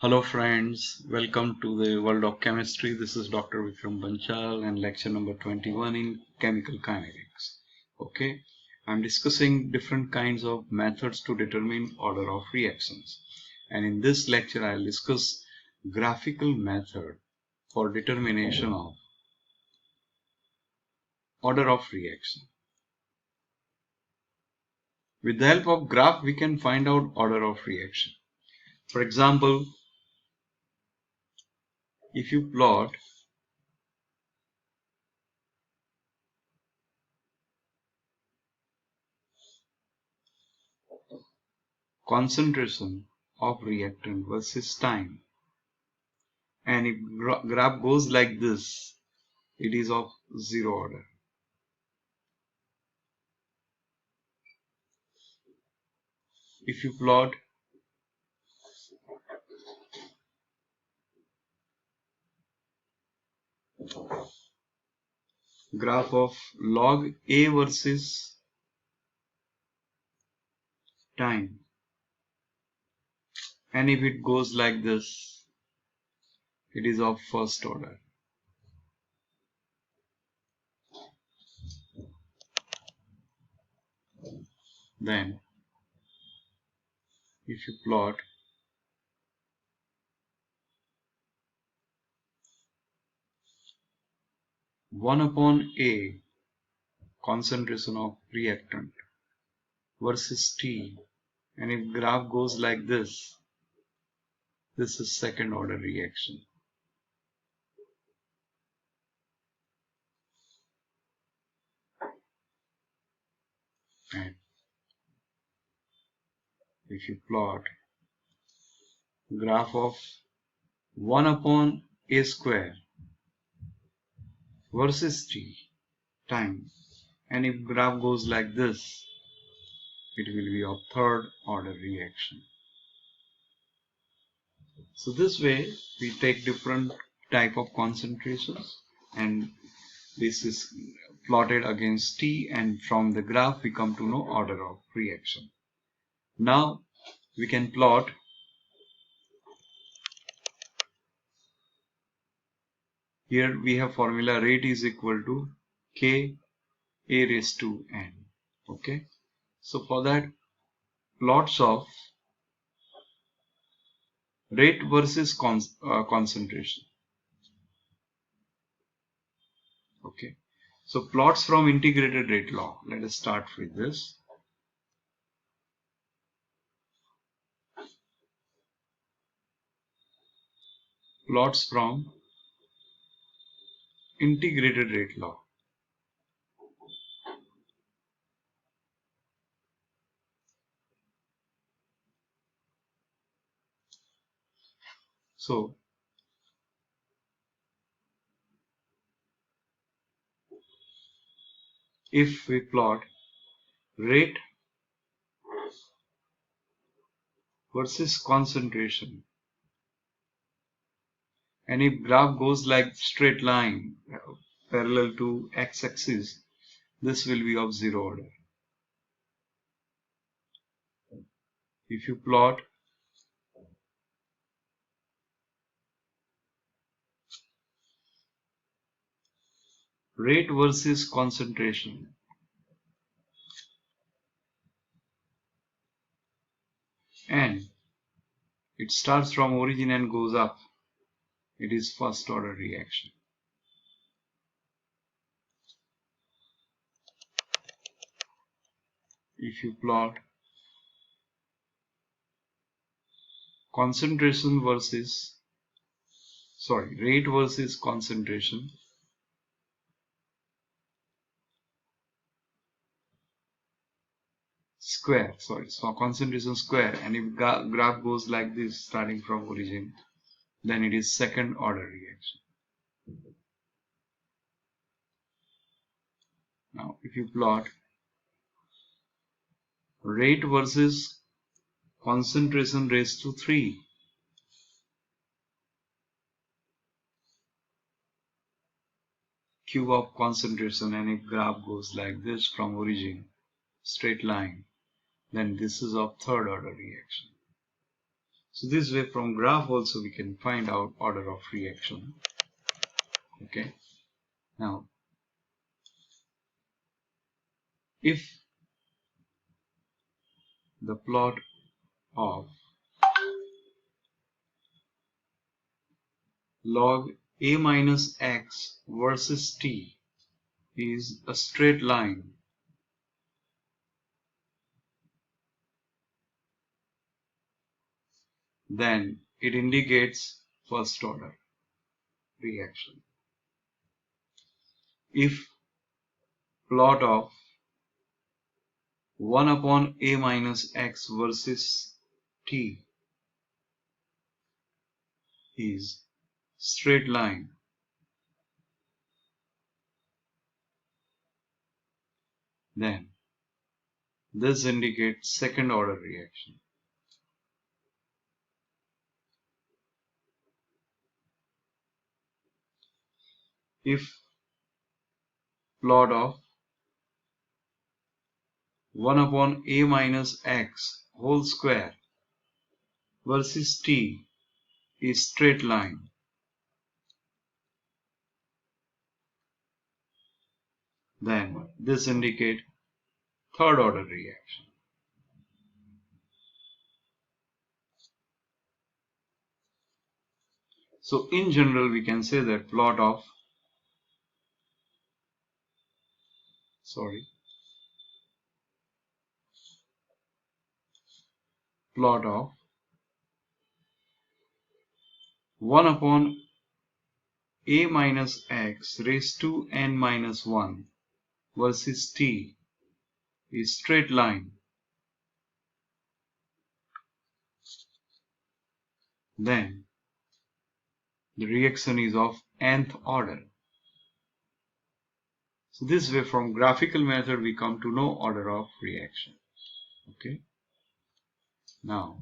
Hello friends, welcome to the world of chemistry. This is Dr. Vikram Banchal and lecture number 21 in chemical kinetics. Okay, I'm discussing different kinds of methods to determine order of reactions. And in this lecture, I'll discuss graphical method for determination of order of reaction. With the help of graph, we can find out order of reaction. For example, if you plot concentration of reactant versus time, and if graph goes like this, it is of zero order. If you plot graph of log A versus time, and if it goes like this, it is of first order. Then if you plot one upon A concentration of reactant versus T, and if graph goes like this is second order reaction. And if you plot graph of 1 upon A square versus T time, and if graph goes like this, it will be of third order reaction. So this way we take different type of concentrations, and this is plotted against T, and from the graph we come to know order of reaction. Now we can plot here. We have formula rate is equal to K A raised to N. Okay, so for that, plots of rate versus concentration. Okay, so plots from integrated rate law. Let us start with this. Plots from integrated rate law. So if we plot rate versus concentration, and if graph goes like straight line parallel to x-axis, this will be of zero order. If you plot rate versus concentration, and it starts from origin and goes up, it is first order reaction. If you plot rate versus concentration, so concentration square, and if graph goes like this starting from origin, then it is second order reaction. Now if you plot rate versus concentration raised to 3, cube of concentration, and if graph goes like this from origin straight line, then this is of third order reaction. So this way from graph also we can find out order of reaction. Okay. Now, if the plot of log a minus x versus t is a straight line, then it indicates first order reaction. If plot of 1 upon a minus x versus t is straight line, then this indicates second order reaction. If plot of 1 upon a minus x whole square versus t is straight line, then this indicates third order reaction. So in general we can say that plot of 1 upon a minus x raised to n minus 1 versus t is straight line, then the reaction is of nth order. So this way from graphical method we come to know order of reaction. Okay. Now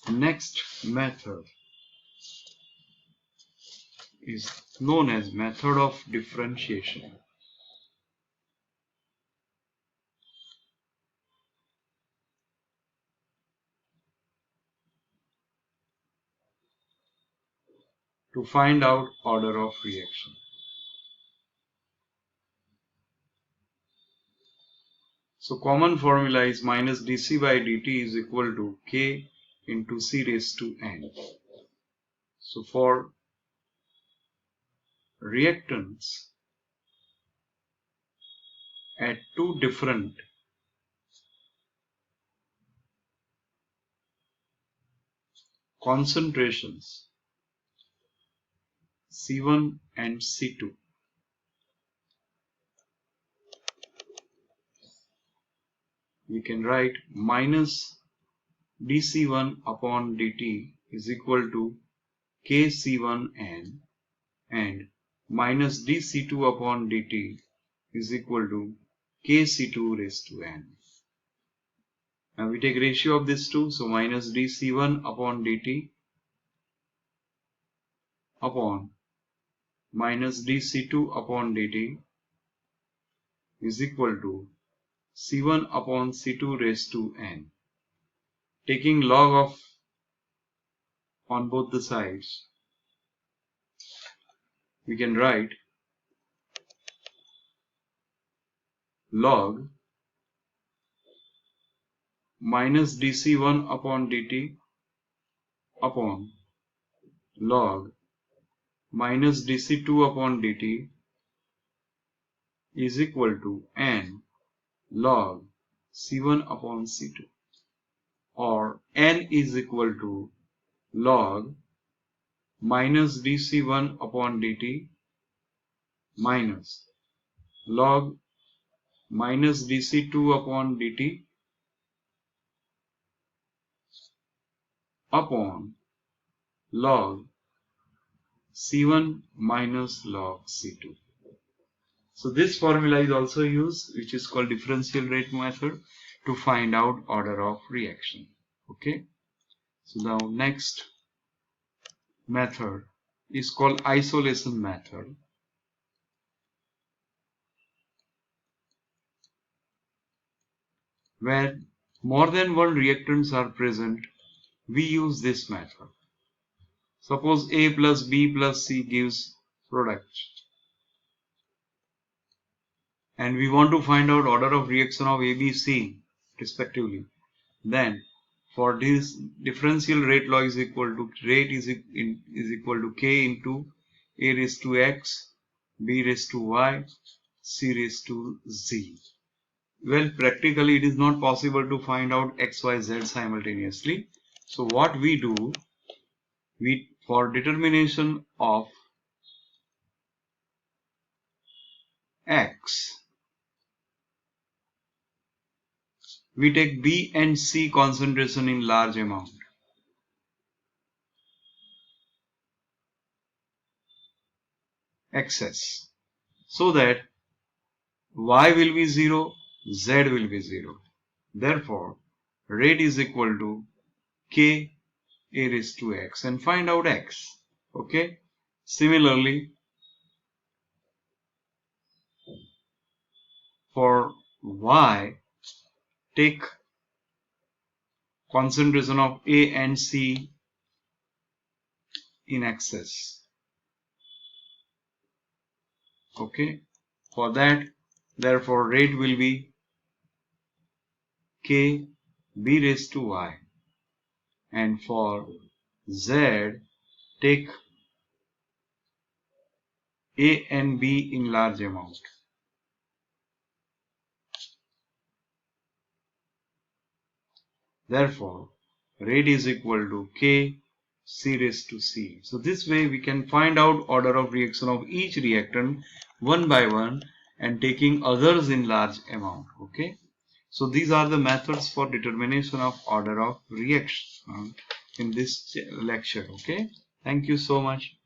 the next method is known as method of differentiation. To find out order of reaction. So common formula is minus dc by dt is equal to k into c raised to n. So for reactants at two different concentrations C1 and C2, we can write minus dc1 upon dt is equal to kc1n and minus dc2 upon dt is equal to kc2 raised to n. Now we take ratio of these two, so minus dc1 upon dt upon minus dc2 upon dt is equal to c1 upon c2 raised to n. Taking log of on both the sides, we can write log minus dc1 upon dt upon log minus dc2 upon dt is equal to n log c1 upon c2, or n is equal to log minus dc1 upon dt minus log minus dc2 upon dt upon log c1 minus log c2. So this formula is also used, which is called differential rate method, to find out order of reaction. Okay. So now next method is called isolation method. Where more than one reactants are present we use this method. Suppose A plus B plus C gives product, and we want to find out order of reaction of A, B, C respectively. Then for this, differential rate law is equal to equal to K into A raised to X, B raised to Y, C raised to Z. Well, practically it is not possible to find out X, Y, Z simultaneously. So what we do, for determination of X, we take B and C concentration in large amount. Excess. So that Y will be 0, Z will be 0. Therefore, rate is equal to K A raised to X, and find out X. Okay. Similarly, for Y, take concentration of A and C in excess. Okay. For that, therefore, rate will be K B raised to Y. And for Z, take A and B in large amount. Therefore, rate is equal to K C raised to C. So this way we can find out order of reaction of each reactant one by one and taking others in large amount. Okay. So these are the methods for determination of order of reaction in this lecture. Okay. Thank you so much.